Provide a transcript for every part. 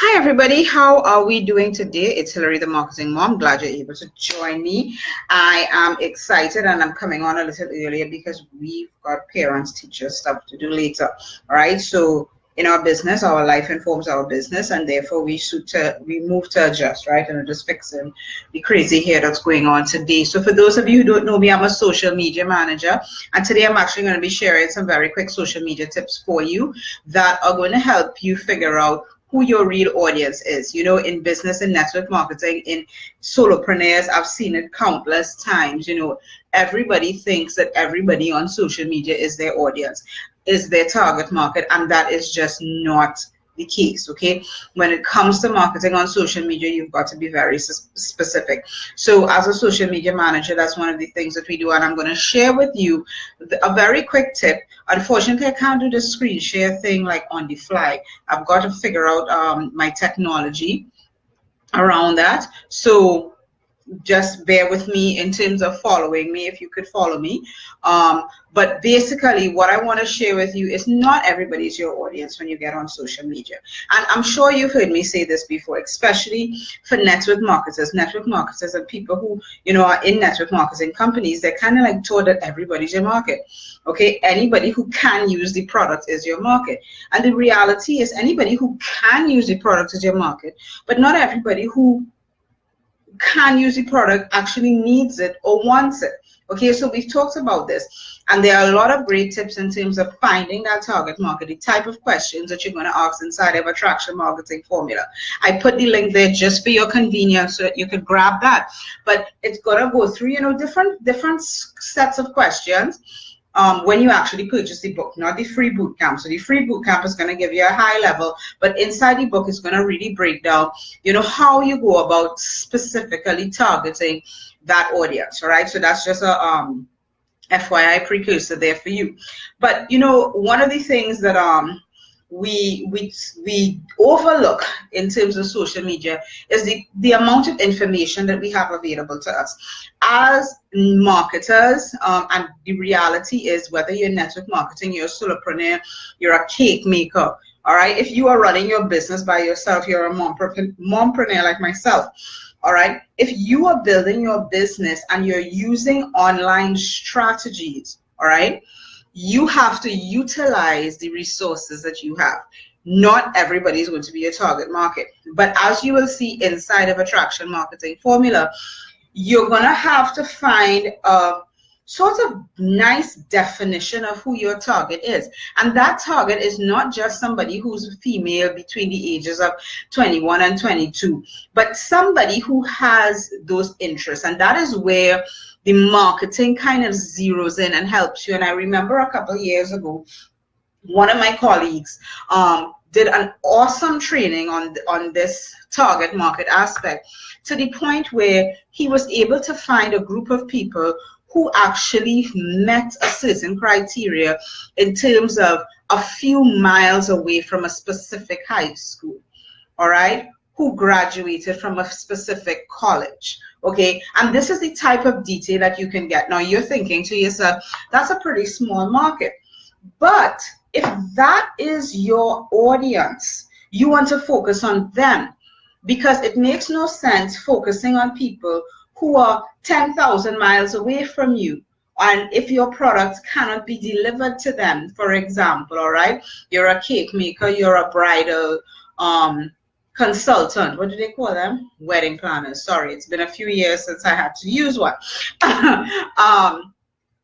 Hi everybody, how are we doing today? It's Hillary, the marketing mom. Glad you're able to join me. I am excited and I'm coming on a little earlier because we've got parents, teachers, stuff to do later. All right, so in our business, our life informs our business, and therefore we move to adjust, right? And just fixing the crazy hair that's going on today. So for those of you who don't know me, I'm a social media manager, and today I'm actually going to be sharing some very quick social media tips for you that are going to help you figure out who your real audience is. You know, in business and network marketing, in solopreneurs, I've seen it countless times. You know, everybody thinks that everybody on social media is their audience, is their target market, and that is just not the case. Okay, when it comes to marketing on social media, you've got to be very specific. So as a social media manager, that's one of the things that we do, and I'm going to share with you a very quick tip. Unfortunately, I can't do the screen share thing like on the fly. I've got to figure out my technology around that. So just bear with me in terms of following me, if you could follow me. But basically what I want to share with you is not everybody's your audience when you get on social media. And I'm sure you've heard me say this before, especially for network marketers and people who, you know, are in network marketing companies. They're kind of like told that everybody's your market. Okay, anybody who can use the product is your market. And the reality is anybody who can use the product is your market, but not everybody who can use the product actually needs it or wants it. Okay, so we've talked about this, and there are a lot of great tips in terms of finding that target market, the type of questions that you're going to ask inside of Attraction Marketing Formula. I put the link there just for your convenience so that you can grab that. But it's going to go through, you know, different sets of questions. When you actually purchase the book, not the free bootcamp. So the free bootcamp is going to give you a high level, but inside the book is going to really break down, you know, how you go about specifically targeting that audience. All right, so that's just a FYI precursor there for you. But you know, one of the things that we overlook in terms of social media is the amount of information that we have available to us as marketers. And the reality is, whether you're in network marketing, you're a solopreneur, you're a cake maker, all right, if you are running your business by yourself, you're a mompreneur like myself, all right, if you are building your business and you're using online strategies, all right, you have to utilize the resources that you have. Not everybody is going to be a target market, but as you will see inside of Attraction Marketing Formula, you're going to have to find a sort of nice definition of who your target is. And that target is not just somebody who's female between the ages of 21 and 22, but somebody who has those interests. And that is where the marketing kind of zeroes in and helps you. And I remember a couple of years ago, one of my colleagues did an awesome training on this target market aspect, to the point where he was able to find a group of people who actually met a certain criteria in terms of a few miles away from a specific high school, all right, who graduated from a specific college. Okay, and this is the type of detail that you can get. Now you're thinking to yourself, that's a pretty small market. But if that is your audience, you want to focus on them, because it makes no sense focusing on people who are 10,000 miles away from you. And if your product cannot be delivered to them, for example, all right, you're a cake maker, you're a bridal consultant, what do they call them? Wedding planners. Sorry, it's been a few years since I had to use one.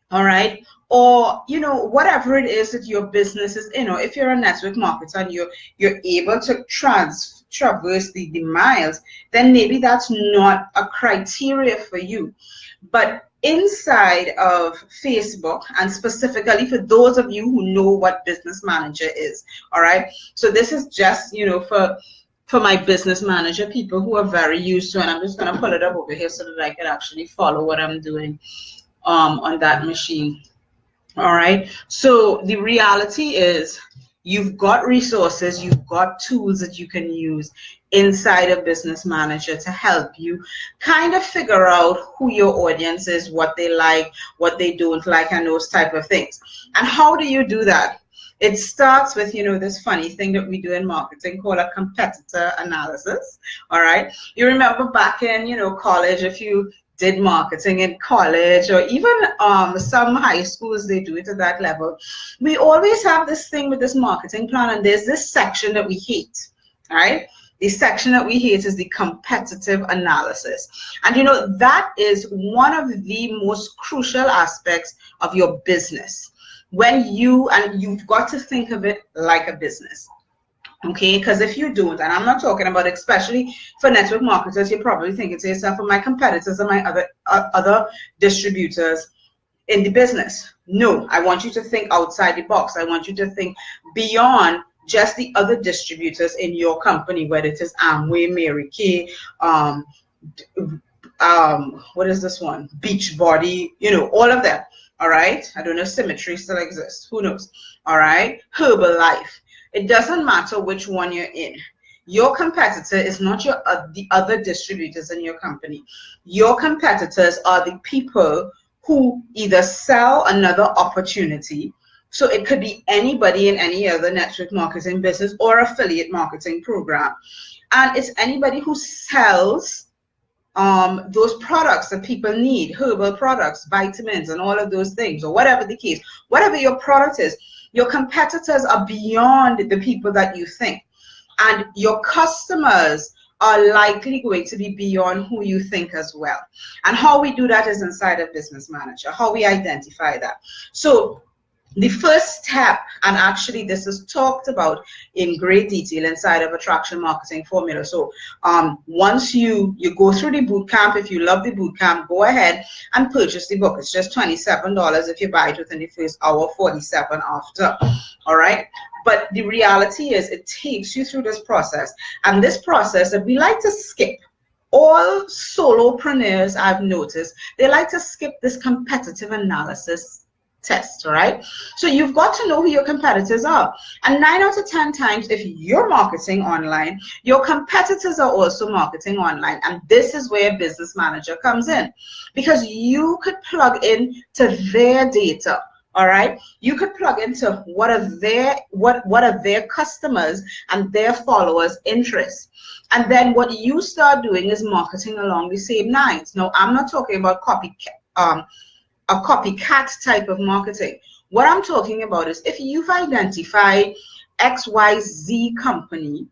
All right, or you know, whatever it is that your business is, you know, if you're a network marketer and you're able to traverse the miles, then maybe that's not a criteria for you. But inside of Facebook, and specifically for those of you who know what business manager is, all right, so this is just, you know, for my business manager people who are very used to, and I'm just going to pull it up over here so that I can actually follow what I'm doing on that machine. All right, so the reality is, you've got resources, you've got tools that you can use inside a business manager to help you kind of figure out who your audience is, what they like, what they don't like, and those type of things. And how do you do that? It starts with, you know, this funny thing that we do in marketing called a competitor analysis. All right. You remember back in, you know, college, if you did marketing in college, or even some high schools, they do it at that level. We always have this thing with this marketing plan, and there's this section that we hate. All right. The section that we hate is the competitive analysis. And you know, that is one of the most crucial aspects of your business. When you've got to think of it like a business. Okay, because if you don't, and I'm not talking about, especially for network marketers, you're probably thinking to yourself, well, my competitors are my other distributors in the business. No, I want you to think outside the box. I want you to think beyond just the other distributors in your company, whether it is Amway, Mary Kay, what is this one? Beachbody, you know, all of them. All right. I don't know if Symmetry still exists. Who knows? All right. Herbalife. It doesn't matter which one you're in. Your competitor is not the other distributors in your company. Your competitors are the people who either sell another opportunity. So it could be anybody in any other network marketing business or affiliate marketing program. And it's anybody who sells those products that people need, herbal products, vitamins, and all of those things, or whatever the case, whatever your product is. Your competitors are beyond the people that you think. And your customers are likely going to be beyond who you think as well. And how we do that is inside of Business Manager, how we identify that. So the first step, and actually this is talked about in great detail inside of Attraction Marketing Formula. So once you go through the bootcamp, if you love the bootcamp, go ahead and purchase the book. It's just $27 if you buy it within the first hour, $47 after. All right. But the reality is it takes you through this process. And this process that we like to skip. All solopreneurs, I've noticed, they like to skip this competitive analysis test, right? So you've got to know who your competitors are. And 9 out of 10 times, if you're marketing online, your competitors are also marketing online. And this is where Business Manager comes in, because you could plug in to their data. All right, you could plug into what are their customers and their followers' interests. And then what you start doing is marketing along the same lines. Now, I'm not talking about a copycat type of marketing. What I'm talking about is if you've identified XYZ company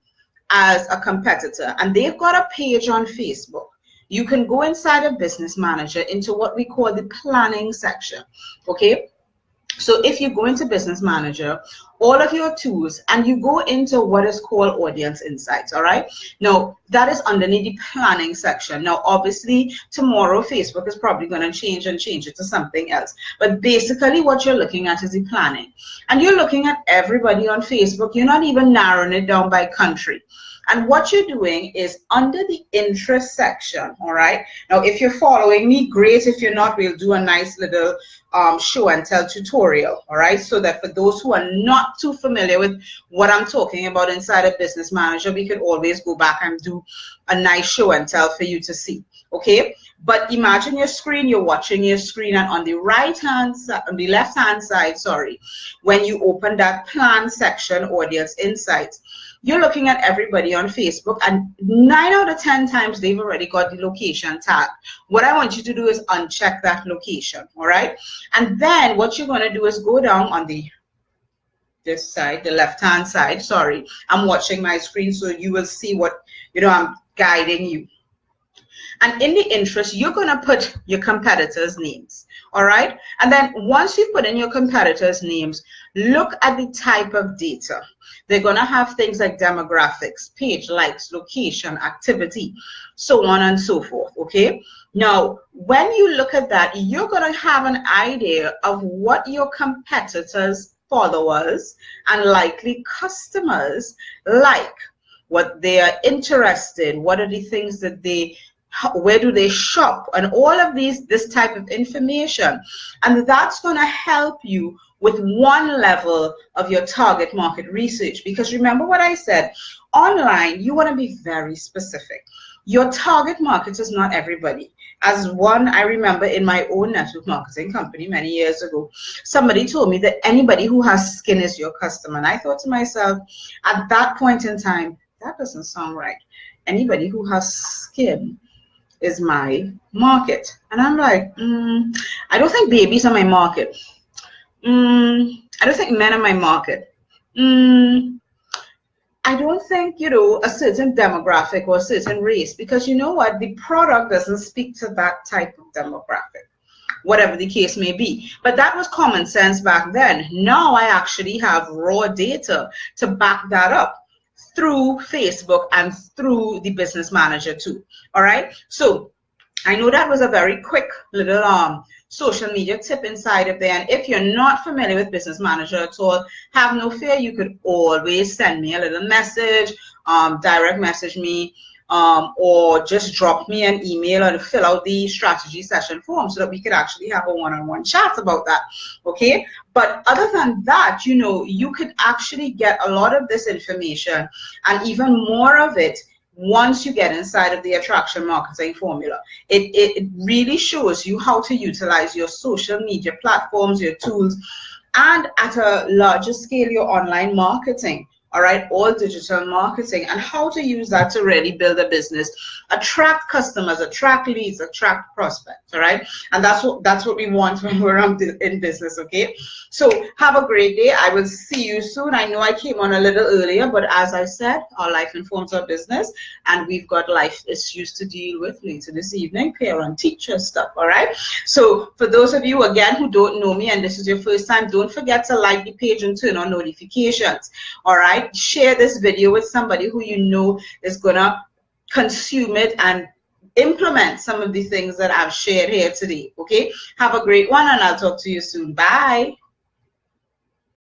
as a competitor and they've got a page on Facebook, you can go inside of Business Manager into what we call the planning section. Okay. So if you go into Business Manager, all of your tools, and you go into what is called Audience Insights, all right? Now, that is underneath the planning section. Now, obviously, tomorrow, Facebook is probably going to change it to something else. But basically, what you're looking at is the planning. And you're looking at everybody on Facebook. You're not even narrowing it down by country. And what you're doing is under the interest section, all right? Now, if you're following me, great. If you're not, we'll do a nice little show and tell tutorial, all right? So that for those who are not too familiar with what I'm talking about inside of Business Manager, we could always go back and do a nice show and tell for you to see, okay? But imagine your screen, you're watching your screen, and on the right-hand side, on the left-hand side, sorry, when you open that plan section, Audience Insights, you're looking at everybody on Facebook, and 9 out of 10 times they've already got the location tag. What I want you to do is uncheck that location, all right? And then what you're going to do is go down on this side, the left-hand side. Sorry, I'm watching my screen, so you will see what, I'm guiding you. And in the interest, you're going to put your competitors' names, all right? And then once you put in your competitors' names, look at the type of data. They're going to have things like demographics, page likes, location, activity, so on and so forth, okay? Now, when you look at that, you're going to have an idea of what your competitors' followers and likely customers like, what they are interested, what are the things that where do they shop, and all of this type of information. And that's going to help you with one level of your target market research. Because remember what I said, online, you want to be very specific. Your target market is not everybody. As one, I remember in my own network marketing company many years ago, somebody told me that anybody who has skin is your customer. And I thought to myself, at that point in time, that doesn't sound right. Anybody who has skin is my market. And I'm like, I don't think babies are my market. I don't think men are my market. I don't think, you know, a certain demographic or a certain race, because you know what, the product doesn't speak to that type of demographic, whatever the case may be. But that was common sense back then. Now I actually have raw data to back that up through Facebook and through the Business Manager too. All right. So I know that was a very quick little social media tip inside of there. And if you're not familiar with Business Manager at all, have no fear. You could always send me a little message, direct message me, or just drop me an email or fill out the strategy session form so that we could actually have a one-on-one chat about that. Okay. But other than that, you know, you could actually get a lot of this information and even more of it once you get inside of the Attraction Marketing Formula. It really shows you how to utilize your social media platforms, your tools, and at a larger scale, your online marketing. All right, all digital marketing, and how to use that to really build a business, attract customers, attract leads, attract prospects. All right, and that's what we want when we're in business. Okay, so have a great day. I will see you soon. I know I came on a little earlier, but as I said, our life informs our business, and we've got life issues to deal with later this evening, parent teacher stuff. All right, so for those of you again who don't know me and this is your first time, don't forget to like the page and turn on notifications. All right, share this video with somebody who you know is gonna consume it and implement some of the things that I've shared here today. Okay, have a great one, and I'll talk to you soon. Bye.